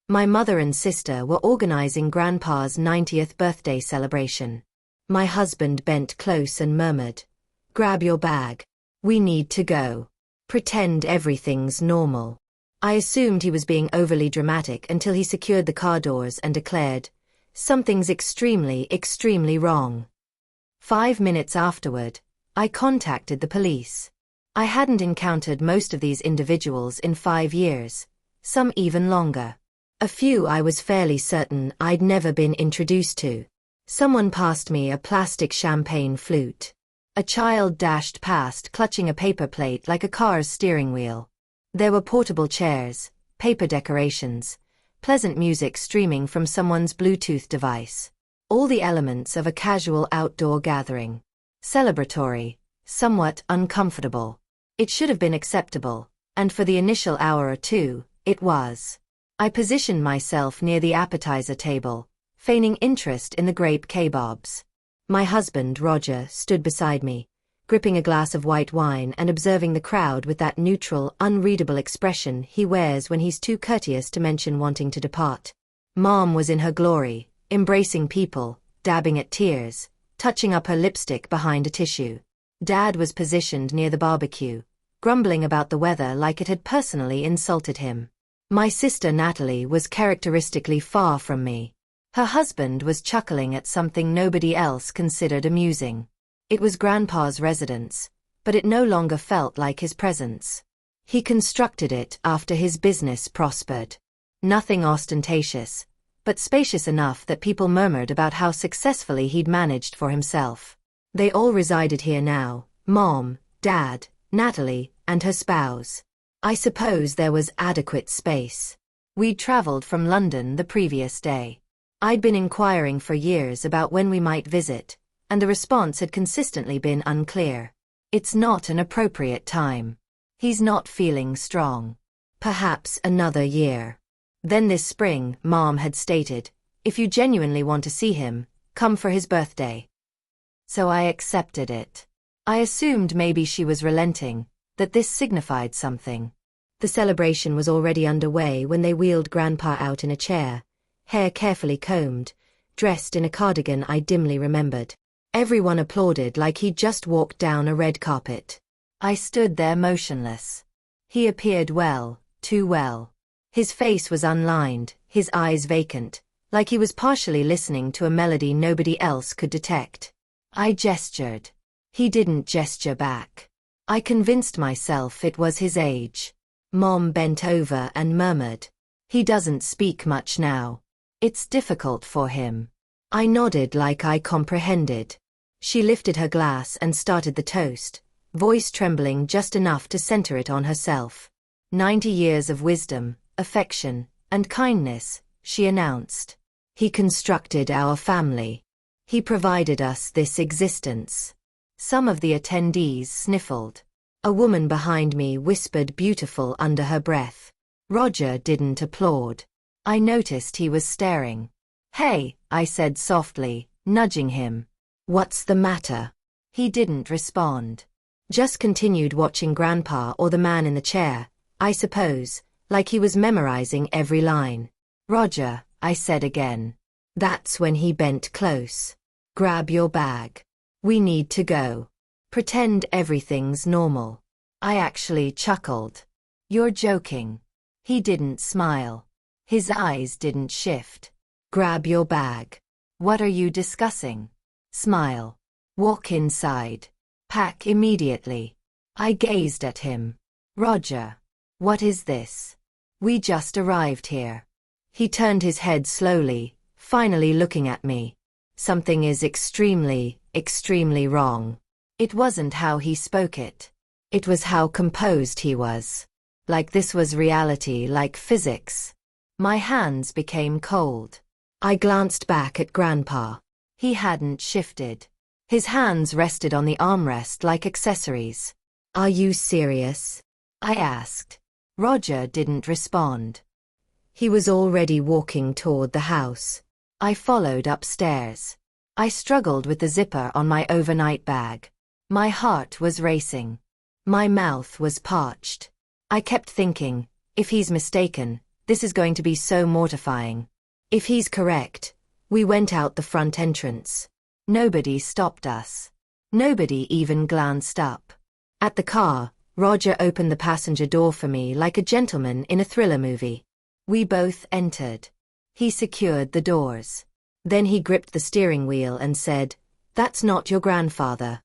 My mother and sister were organizing Grandpa's 90th birthday celebration. My husband bent close and murmured, "Grab your bag. We need to go. Pretend everything's normal." I assumed he was being overly dramatic until he secured the car doors and declared, "Something's extremely, extremely wrong." 5 minutes afterward, I contacted the police. I hadn't encountered most of these individuals in 5 years, some even longer. A few I was fairly certain I'd never been introduced to. Someone passed me a plastic champagne flute. A child dashed past clutching a paper plate like a car's steering wheel. There were portable chairs, paper decorations, pleasant music streaming from someone's Bluetooth device. All the elements of a casual outdoor gathering. Celebratory, somewhat uncomfortable. It should have been acceptable, and for the initial hour or two, it was. I positioned myself near the appetizer table, feigning interest in the grape kebabs. My husband, Roger, stood beside me, gripping a glass of white wine and observing the crowd with that neutral, unreadable expression he wears when he's too courteous to mention wanting to depart. Mom was in her glory, embracing people, dabbing at tears, touching up her lipstick behind a tissue. Dad was positioned near the barbecue, grumbling about the weather like it had personally insulted him. My sister Natalie was characteristically far from me. Her husband was chuckling at something nobody else considered amusing. It was Grandpa's residence, but it no longer felt like his presence. He constructed it after his business prospered. Nothing ostentatious, but spacious enough that people murmured about how successfully he'd managed for himself. They all resided here now, Mom, Dad, Natalie, and her spouse. I suppose there was adequate space. We'd traveled from London the previous day. I'd been inquiring for years about when we might visit, and the response had consistently been unclear. It's not an appropriate time. He's not feeling strong. Perhaps another year. Then this spring, Mom had stated, if you genuinely want to see him, come for his birthday. So I accepted it. I assumed maybe she was relenting, that this signified something. The celebration was already underway when they wheeled Grandpa out in a chair, hair carefully combed, dressed in a cardigan I dimly remembered. Everyone applauded like he'd just walked down a red carpet. I stood there motionless. He appeared well, too well. His face was unlined, his eyes vacant, like he was partially listening to a melody nobody else could detect. I gestured. He didn't gesture back. I convinced myself it was his age. Mom bent over and murmured, "He doesn't speak much now. It's difficult for him." I nodded like I comprehended. She lifted her glass and started the toast, voice trembling just enough to center it on herself. 90 years of wisdom, affection, and kindness, she announced. He constructed our family. He provided us this existence. Some of the attendees sniffled. A woman behind me whispered beautiful under her breath. Roger didn't applaud. I noticed he was staring. "Hey," I said softly, nudging him. "What's the matter?" He didn't respond. Just continued watching Grandpa or the man in the chair, I suppose, like he was memorizing every line. "Roger," I said again. That's when he bent close. "Grab your bag. We need to go. Pretend everything's normal." I actually chuckled. "You're joking." He didn't smile. His eyes didn't shift. "Grab your bag. What are you discussing?" Smile. "Walk inside. Pack immediately." I gazed at him. "Roger. What is this? We just arrived here." He turned his head slowly, finally looking at me. "Something is extremely, extremely wrong." It wasn't how he spoke it. It was how composed he was. Like this was reality, like physics. My hands became cold. I glanced back at Grandpa. He hadn't shifted. His hands rested on the armrest like accessories. "Are you serious?" I asked. Roger didn't respond. He was already walking toward the house. I followed upstairs. I struggled with the zipper on my overnight bag. My heart was racing. My mouth was parched. I kept thinking, if he's mistaken, This is going to be so mortifying. If he's correct, we went out the front entrance. Nobody stopped us. Nobody even glanced up. At the car, Roger opened the passenger door for me like a gentleman in a thriller movie. We both entered. He secured the doors. Then he gripped the steering wheel and said, "That's not your grandfather."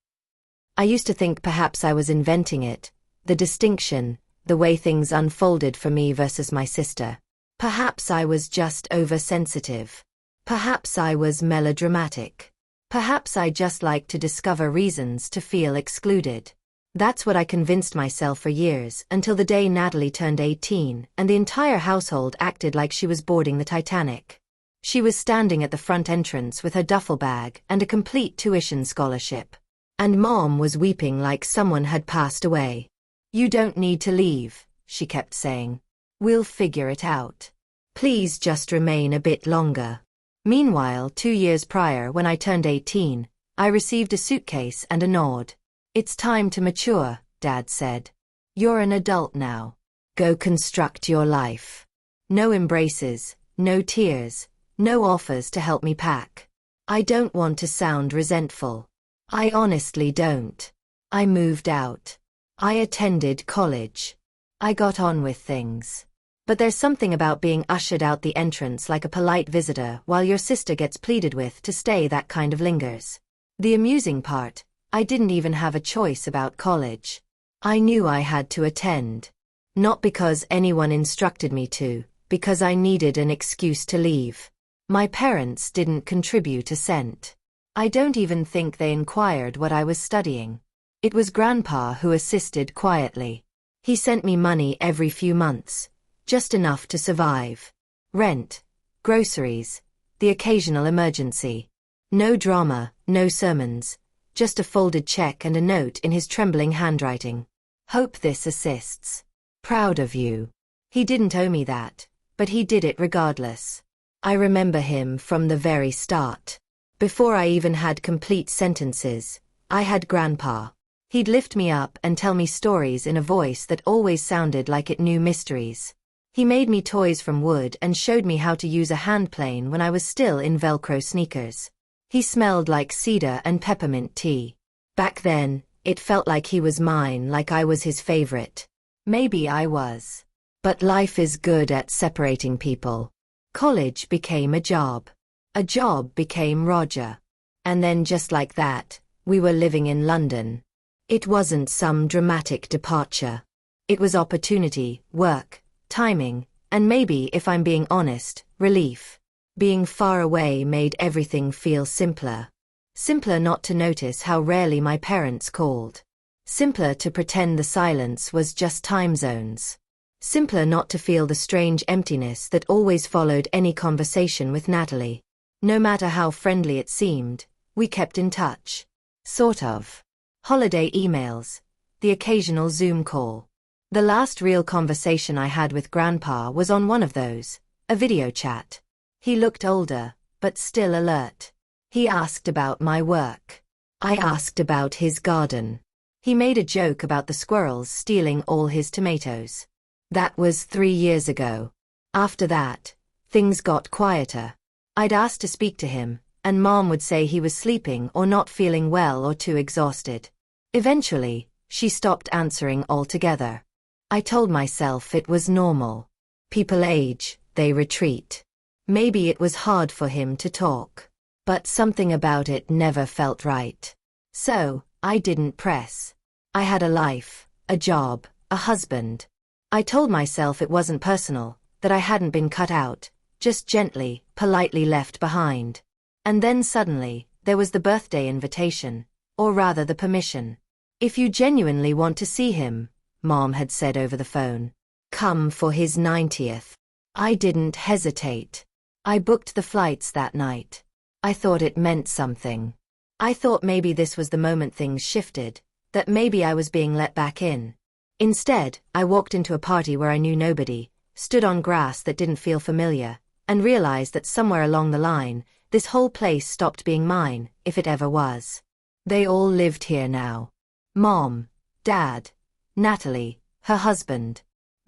I used to think perhaps I was inventing it, the distinction, the way things unfolded for me versus my sister. Perhaps I was just oversensitive. Perhaps I was melodramatic. Perhaps I just liked to discover reasons to feel excluded. That's what I convinced myself for years, until the day Natalie turned 18 and the entire household acted like she was boarding the Titanic. She was standing at the front entrance with her duffel bag and a complete tuition scholarship. And Mom was weeping like someone had passed away. "You don't need to leave," she kept saying. "We'll figure it out. Please just remain a bit longer." Meanwhile, 2 years prior, when I turned 18, I received a suitcase and a nod. "It's time to mature," Dad said. "You're an adult now. Go construct your life." No embraces, no tears, no offers to help me pack. I don't want to sound resentful. I honestly don't. I moved out. I attended college. I got on with things. But there's something about being ushered out the entrance like a polite visitor while your sister gets pleaded with to stay that kind of lingers. The amusing part, I didn't even have a choice about college. I knew I had to attend. Not because anyone instructed me to, because I needed an excuse to leave. My parents didn't contribute a cent. I don't even think they inquired what I was studying. It was Grandpa who assisted quietly. He sent me money every few months, just enough to survive. Rent, groceries, the occasional emergency. No drama, no sermons, just a folded check and a note in his trembling handwriting. "Hope this assists. Proud of you." He didn't owe me that, but he did it regardless. I remember him from the very start. Before I even had complete sentences, I had Grandpa. He'd lift me up and tell me stories in a voice that always sounded like it knew mysteries. He made me toys from wood and showed me how to use a hand plane when I was still in Velcro sneakers. He smelled like cedar and peppermint tea. Back then, it felt like he was mine, like I was his favorite. Maybe I was. But life is good at separating people. College became a job. A job became Roger. And then just like that, we were living in London. It wasn't some dramatic departure. It was opportunity, work, timing, and maybe, if I'm being honest, relief. Being far away made everything feel simpler. Simpler not to notice how rarely my parents called. Simpler to pretend the silence was just time zones. Simpler not to feel the strange emptiness that always followed any conversation with Natalie. No matter how friendly it seemed, we kept in touch. Sort of. Holiday emails. The occasional Zoom call. The last real conversation I had with Grandpa was on one of those, a video chat. He looked older, but still alert. He asked about my work. I asked about his garden. He made a joke about the squirrels stealing all his tomatoes. That was 3 years ago. After that, things got quieter. I'd asked to speak to him, and Mom would say he was sleeping or not feeling well or too exhausted. Eventually, she stopped answering altogether. I told myself it was normal. People age, they retreat. Maybe it was hard for him to talk. But something about it never felt right. So, I didn't press. I had a life, a job, a husband. I told myself it wasn't personal, that I hadn't been cut out, just gently, politely left behind. And then suddenly, there was the birthday invitation, or rather the permission. "If you genuinely want to see him," Mom had said over the phone, "come for his 90th. I didn't hesitate. I booked the flights that night. I thought it meant something. I thought maybe this was the moment things shifted, that maybe I was being let back in. Instead, I walked into a party where I knew nobody, stood on grass that didn't feel familiar, and realized that somewhere along the line, this whole place stopped being mine, if it ever was. They all lived here now. Mom, Dad, Natalie, her husband.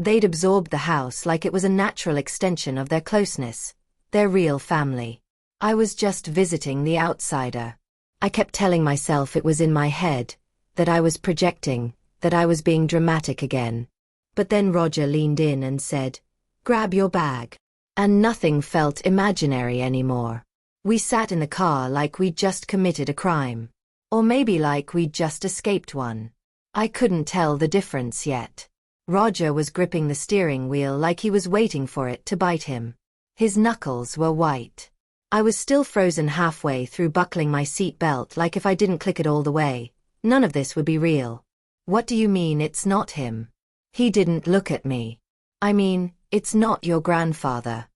They'd absorbed the house like it was a natural extension of their closeness, their real family. I was just visiting the outsider. I kept telling myself it was in my head, that I was projecting, that I was being dramatic again. But then Roger leaned in and said, "Grab your bag." And nothing felt imaginary anymore. We sat in the car like we'd just committed a crime. Or maybe like we'd just escaped one. I couldn't tell the difference yet. Roger was gripping the steering wheel like he was waiting for it to bite him. His knuckles were white. I was still frozen halfway through buckling my seat belt like if I didn't click it all the way, none of this would be real. "What do you mean it's not him?" He didn't look at me. "I mean, it's not your grandfather."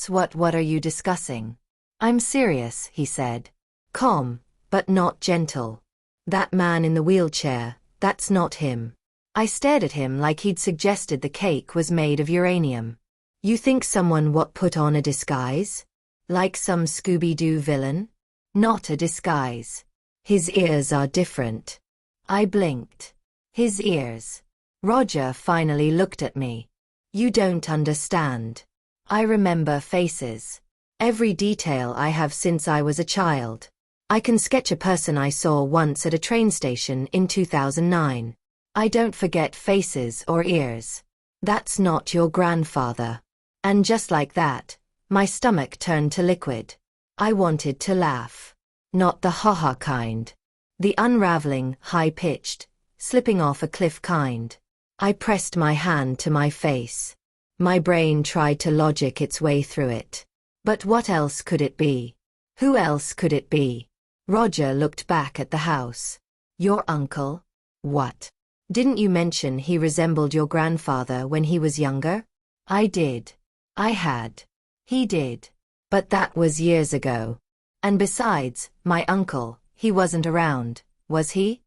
What are you discussing?" "I'm serious," he said. Calm, but not gentle. "That man in the wheelchair, that's not him." I stared at him like he'd suggested the cake was made of uranium. "You think someone put on a disguise? Like some Scooby-Doo villain?" "Not a disguise. His ears are different." I blinked. "His ears." Roger finally looked at me. "You don't understand. I remember faces. Every detail I have since I was a child. I can sketch a person I saw once at a train station in 2009. I don't forget faces or ears. That's not your grandfather." And just like that, my stomach turned to liquid. I wanted to laugh. Not the ha-ha kind. The unraveling, high-pitched, slipping off a cliff kind. I pressed my hand to my face. My brain tried to logic its way through it. But what else could it be? Who else could it be? Roger looked back at the house. "Your uncle? What? Didn't you mention he resembled your grandfather when he was younger?" I did. I had. He did. But that was years ago. And besides, my uncle, he wasn't around, was he?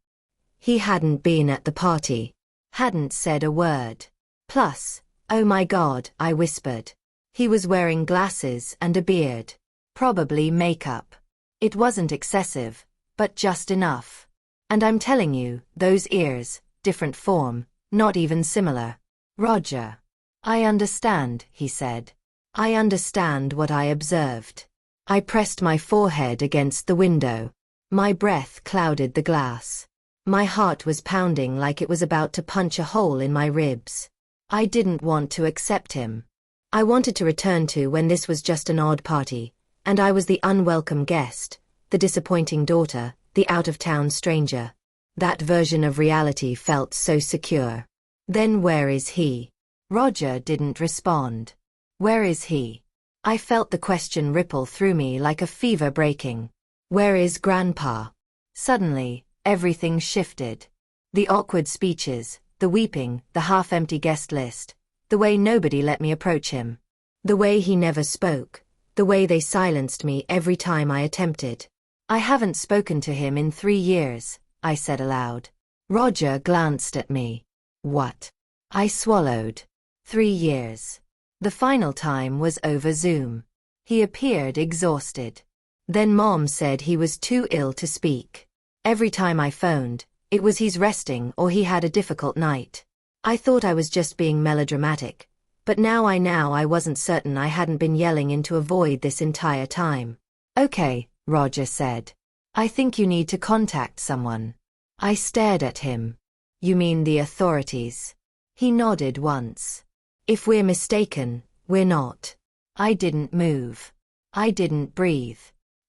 He hadn't been at the party. Hadn't said a word. Plus, "Oh my God," I whispered. He was wearing glasses and a beard. Probably makeup. It wasn't excessive, but just enough. And I'm telling you, those ears, different form, not even similar. "Roger. I understand," he said. "I understand what I observed." I pressed my forehead against the window. My breath clouded the glass. My heart was pounding like it was about to punch a hole in my ribs. I didn't want to accept him. I wanted to return to when this was just an odd party, and I was the unwelcome guest, the disappointing daughter, the out-of-town stranger. That version of reality felt so secure. "Then where is he?" Roger didn't respond. "Where is he?" I felt the question ripple through me like a fever breaking. "Where is Grandpa?" Suddenly, everything shifted. The awkward speeches, the weeping, the half-empty guest list, the way nobody let me approach him. The way he never spoke, the way they silenced me every time I attempted. "I haven't spoken to him in 3 years, I said aloud. Roger glanced at me. "What?" I swallowed. 3 years. The final time was over Zoom. He appeared exhausted. Then Mom said he was too ill to speak. Every time I phoned, it was he's resting or he had a difficult night. I thought I was just being melodramatic, but now I wasn't certain I hadn't been yelling into a void this entire time. "Okay," Roger said. "I think you need to contact someone." I stared at him. "You mean the authorities?" He nodded once. "If we're mistaken, we're not." I didn't move. I didn't breathe.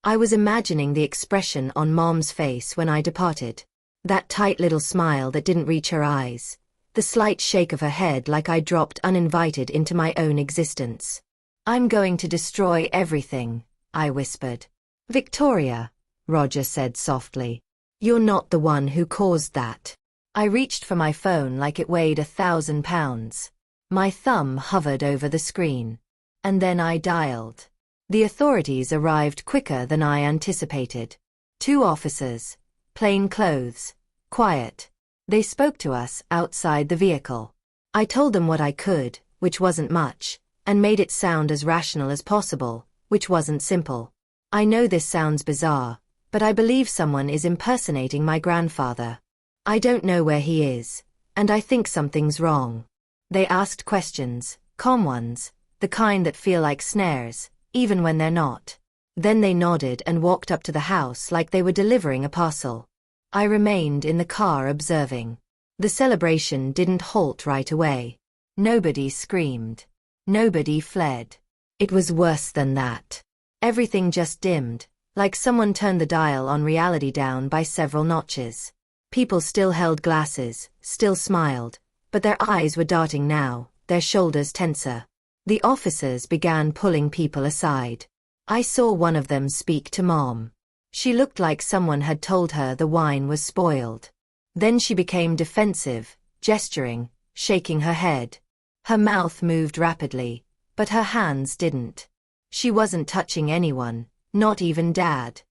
I was imagining the expression on Mom's face when I departed. That tight little smile that didn't reach her eyes. The slight shake of her head like I dropped uninvited into my own existence. "I'm going to destroy everything," I whispered. "Victoria," Roger said softly. "You're not the one who caused that." I reached for my phone like it weighed 1,000 pounds. My thumb hovered over the screen. And then I dialed. The authorities arrived quicker than I anticipated. 2 officers. Plain clothes. Quiet. They spoke to us outside the vehicle. I told them what I could, which wasn't much, and made it sound as rational as possible, which wasn't simple. "I know this sounds bizarre, but I believe someone is impersonating my grandfather. I don't know where he is, and I think something's wrong." They asked questions, calm ones, the kind that feel like snares, even when they're not. Then they nodded and walked up to the house like they were delivering a parcel. I remained in the car observing. The celebration didn't halt right away. Nobody screamed. Nobody fled. It was worse than that. Everything just dimmed, like someone turned the dial on reality down by several notches. People still held glasses, still smiled, but their eyes were darting now, their shoulders tenser. The officers began pulling people aside. I saw one of them speak to Mom. She looked like someone had told her the wine was spoiled. Then she became defensive, gesturing, shaking her head. Her mouth moved rapidly, but her hands didn't. She wasn't touching anyone, not even Dad.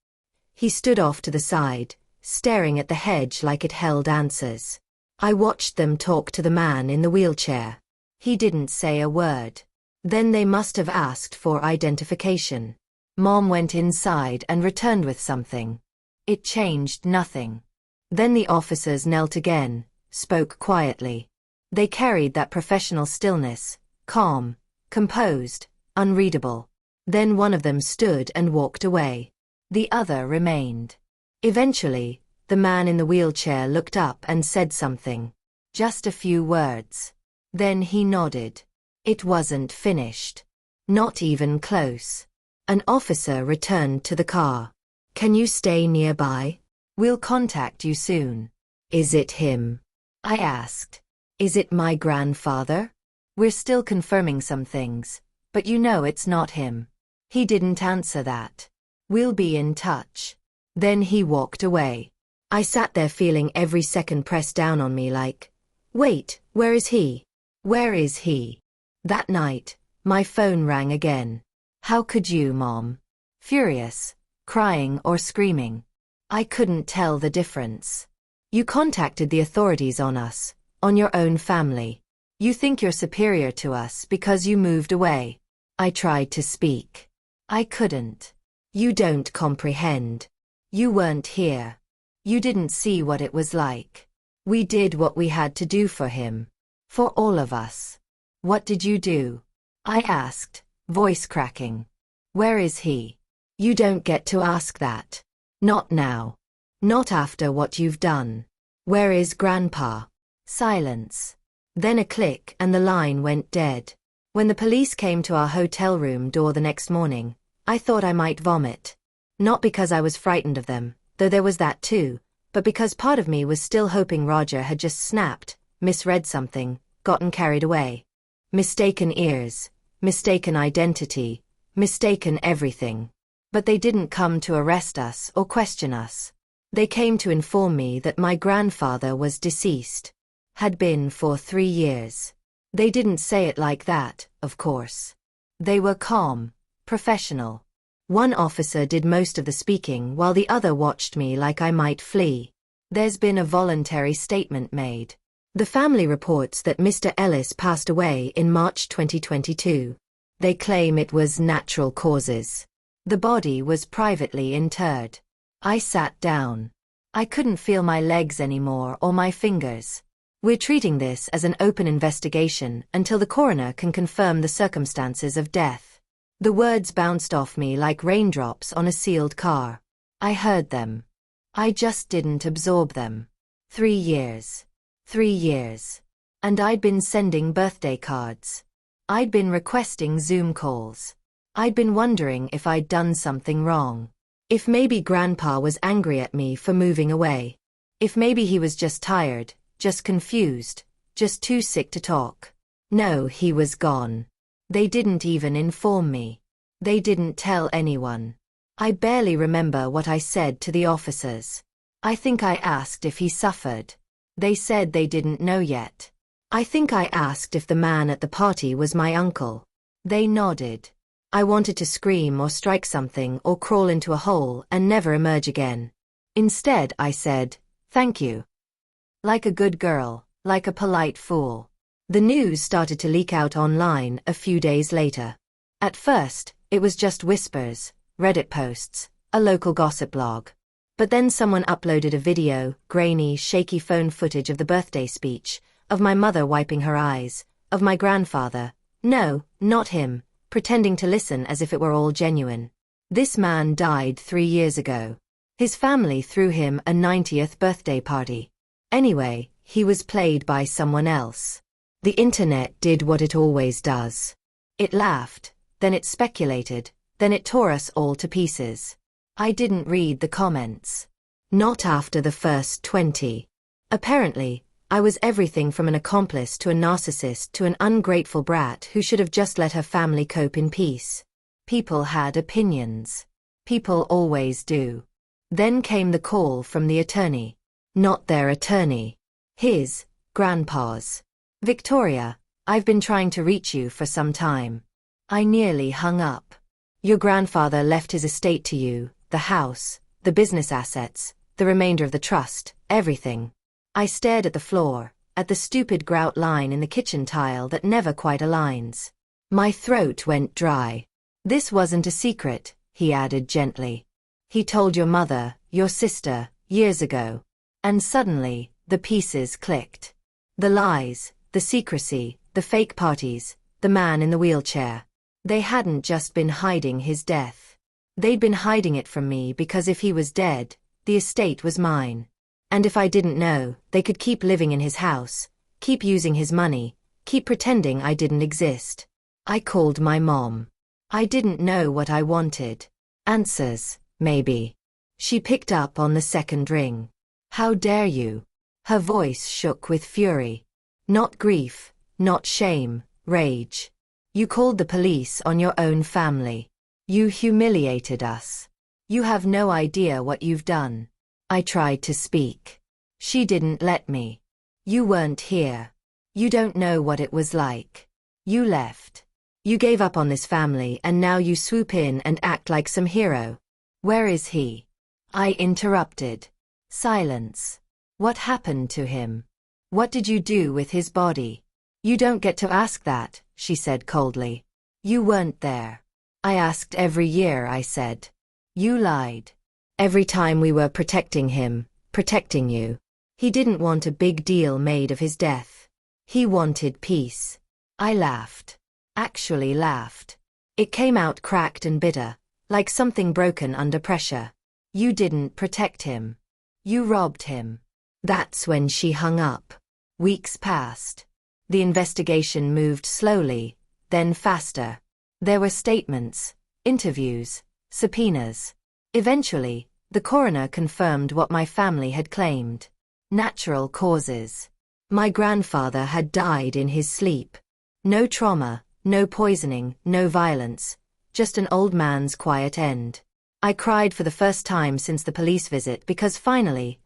He stood off to the side, staring at the hedge like it held answers. I watched them talk to the man in the wheelchair. He didn't say a word. Then they must have asked for identification. Mom went inside and returned with something. It changed nothing. Then the officers knelt again, spoke quietly. They carried that professional stillness, calm, composed, unreadable. Then one of them stood and walked away. The other remained. Eventually, the man in the wheelchair looked up and said something. Just a few words. Then he nodded. It wasn't finished. Not even close. An officer returned to the car. Can you stay nearby? We'll contact you soon. Is it him? I asked. Is it my grandfather? We're still confirming some things, but you know it's not him. He didn't answer that. We'll be in touch. Then he walked away. I sat there feeling every second press down on me like, wait, where is he? Where is he? That night, my phone rang again. How could you, Mom? Furious, crying or screaming. I couldn't tell the difference. You contacted the authorities on us, on your own family. You think you're superior to us because you moved away. I tried to speak. I couldn't. You don't comprehend. You weren't here. You didn't see what it was like. We did what we had to do for him. For all of us. What did you do? I asked, voice cracking. Where is he? You don't get to ask that. Not now. Not after what you've done. Where is Grandpa? Silence. Then a click and the line went dead. When the police came to our hotel room door the next morning, I thought I might vomit. Not because I was frightened of them, though there was that too, but because part of me was still hoping Roger had just snapped, misread something, gotten carried away. Mistaken ears, mistaken identity, mistaken everything. But they didn't come to arrest us or question us. They came to inform me that my grandfather was deceased. Had been for 3 years. They didn't say it like that, of course. They were calm, professional. One officer did most of the speaking while the other watched me like I might flee. There's been a voluntary statement made. The family reports that Mr. Ellis passed away in March 2022. They claim it was natural causes. The body was privately interred. I sat down. I couldn't feel my legs anymore or my fingers. We're treating this as an open investigation until the coroner can confirm the circumstances of death. The words bounced off me like raindrops on a sealed car. I heard them. I just didn't absorb them. 3 years. 3 years. And I'd been sending birthday cards. I'd been requesting Zoom calls. I'd been wondering if I'd done something wrong. If maybe Grandpa was angry at me for moving away. If maybe he was just tired, just confused, just too sick to talk. No, he was gone. They didn't even inform me. They didn't tell anyone. I barely remember what I said to the officers. I think I asked if he suffered. They said they didn't know yet. I think I asked if the man at the party was my uncle. They nodded. I wanted to scream or strike something or crawl into a hole and never emerge again. Instead, I said, thank you. Like a good girl, like a polite fool. The news started to leak out online a few days later. At first, it was just whispers, Reddit posts, a local gossip blog. But then someone uploaded a video, grainy, shaky phone footage of the birthday speech, of my mother wiping her eyes, Of my grandfather. No, not him, pretending to listen as if it were all genuine. This man died 3 years ago. His family threw him a 90th birthday party. Anyway, he was played by someone else. The internet did what it always does. It laughed, then it speculated, then it tore us all to pieces. I didn't read the comments. Not after the first 20. Apparently, I was everything from an accomplice to a narcissist to an ungrateful brat who should have just let her family cope in peace. People had opinions. People always do. Then came the call from the attorney. Not their attorney. His, Grandpa's. Victoria, I've been trying to reach you for some time. I nearly hung up. Your grandfather left his estate to you, the house, the business assets, the remainder of the trust, everything. I stared at the floor, at the stupid grout line in the kitchen tile that never quite aligns. My throat went dry. This wasn't a secret, he added gently. He told your mother, your sister, years ago. And suddenly, the pieces clicked. The lies, the secrecy, the fake parties, the man in the wheelchair. They hadn't just been hiding his death. They'd been hiding it from me because if he was dead, the estate was mine. And if I didn't know, they could keep living in his house, keep using his money, keep pretending I didn't exist. I called my mom. I didn't know what I wanted. Answers, maybe. She picked up on the second ring. How dare you? Her voice shook with fury. Not grief, not shame, rage. You called the police on your own family. You humiliated us. You have no idea what you've done. I tried to speak. She didn't let me. You weren't here. You don't know what it was like. You left. You gave up on this family and now you swoop in and act like some hero. Where is he? I interrupted. Silence. What happened to him? What did you do with his body? You don't get to ask that, she said coldly. You weren't there. I asked every year, I said. You lied. Every time we were protecting him, protecting you. He didn't want a big deal made of his death. He wanted peace. I laughed. Actually laughed. It came out cracked and bitter, like something broken under pressure. You didn't protect him. You robbed him. That's when she hung up. Weeks passed. The investigation moved slowly, then faster. There were statements, interviews, subpoenas. Eventually, the coroner confirmed what my family had claimed. Natural causes. My grandfather had died in his sleep. No trauma, no poisoning, no violence. Just an old man's quiet end. I cried for the first time since the police visit because finally,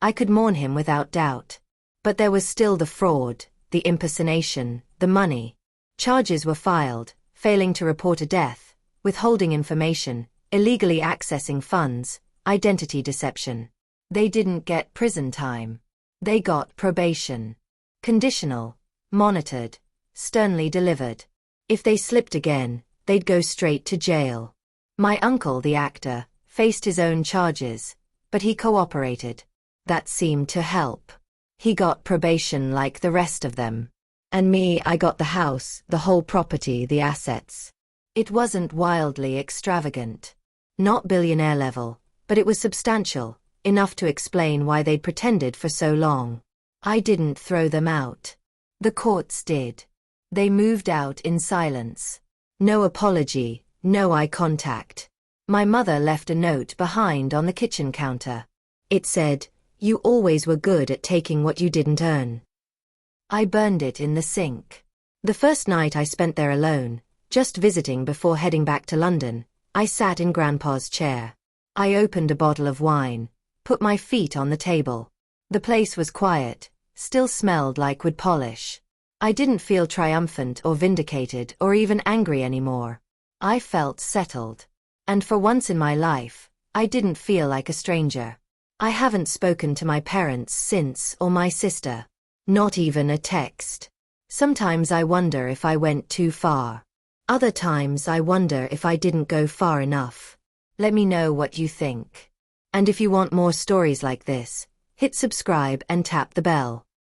I could mourn him without doubt. But there was still the fraud, the impersonation, the money. Charges were filed, failing to report a death, withholding information, illegally accessing funds, identity deception. They didn't get prison time. They got probation. Conditional, monitored, sternly delivered. If they slipped again, they'd go straight to jail. My uncle, the actor, faced his own charges, but he cooperated. That seemed to help. He got probation like the rest of them. And me, I got the house, the whole property, the assets. It wasn't wildly extravagant. Not billionaire level, but it was substantial, enough to explain why they'd pretended for so long. I didn't throw them out. The courts did. They moved out in silence. No apology, no eye contact. My mother left a note behind on the kitchen counter. It said, "You always were good at taking what you didn't earn." I burned it in the sink. The first night I spent there alone, just visiting before heading back to London, I sat in Grandpa's chair. I opened a bottle of wine, put my feet on the table. The place was quiet, still smelled like wood polish. I didn't feel triumphant or vindicated or even angry anymore. I felt settled. And for once in my life, I didn't feel like a stranger. I haven't spoken to my parents since or my sister. Not even a text. Sometimes I wonder if I went too far. Other times I wonder if I didn't go far enough. Let me know what you think. And if you want more stories like this, hit subscribe and tap the bell.